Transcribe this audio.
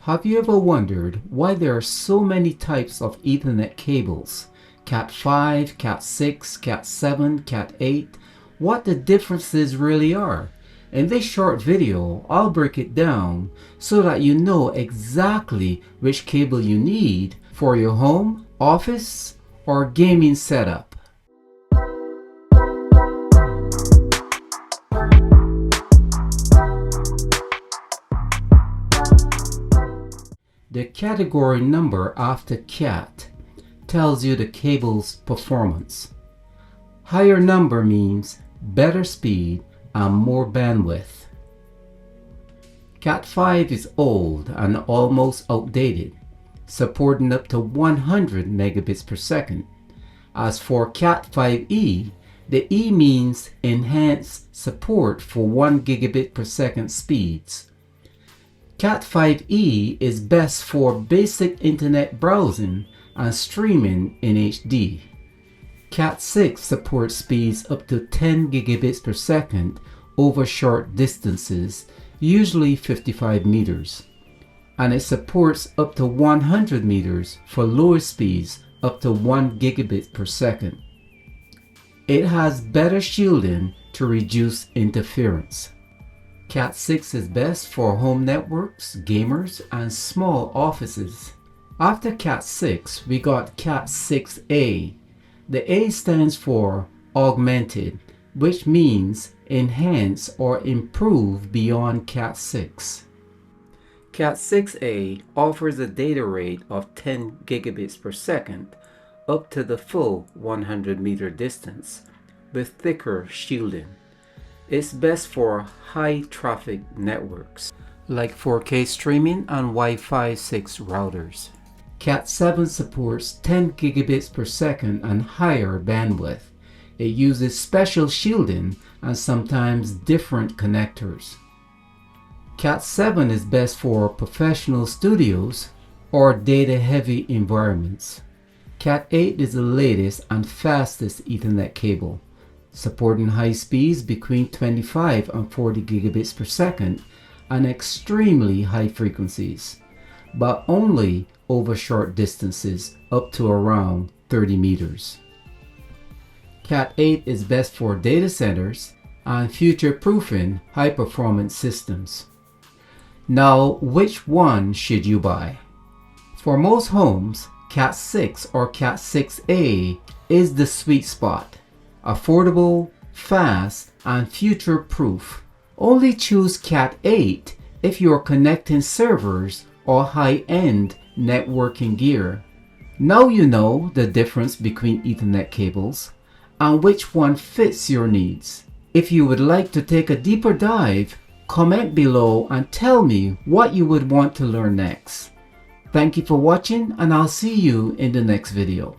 Have you ever wondered why there are so many types of Ethernet cables? CAT5, CAT6, CAT7, CAT8, what the differences really are? In this short video, I'll break it down so that you know exactly which cable you need for your home, office, or gaming setup. The category number after CAT tells you the cable's performance. Higher number means better speed and more bandwidth. CAT5 is old and almost outdated, supporting up to 100 megabits per second. As for CAT5e, the E means enhanced support for 1 gigabit per second speeds. CAT5e is best for basic internet browsing and streaming in HD. CAT6 supports speeds up to 10 gigabits per second over short distances, usually 55 meters. And it supports up to 100 meters for lower speeds up to 1 gigabit per second. It has better shielding to reduce interference. CAT6 is best for home networks, gamers, and small offices. After CAT6, we got CAT6a. The A stands for augmented, which means enhance or improve beyond CAT6. CAT6a offers a data rate of 10 gigabits per second up to the full 100 meter distance with thicker shielding. It's best for high traffic networks like 4K streaming and Wi-Fi 6 routers. CAT7 supports 10 gigabits per second and higher bandwidth. It uses special shielding and sometimes different connectors. CAT7 is best for professional studios or data-heavy environments. CAT8 is the latest and fastest Ethernet cable, supporting high speeds between 25 and 40 gigabits per second and extremely high frequencies, but only over short distances up to around 30 meters. CAT8 is best for data centers and future-proofing high-performance systems. Now, which one should you buy? For most homes, CAT6 or CAT6a is the sweet spot. Affordable, fast, and future-proof. Only choose CAT8 if you are connecting servers or high-end networking gear. Now you know the difference between Ethernet cables and which one fits your needs. If you would like to take a deeper dive, comment below and tell me what you would want to learn next. Thank you for watching, and I'll see you in the next video.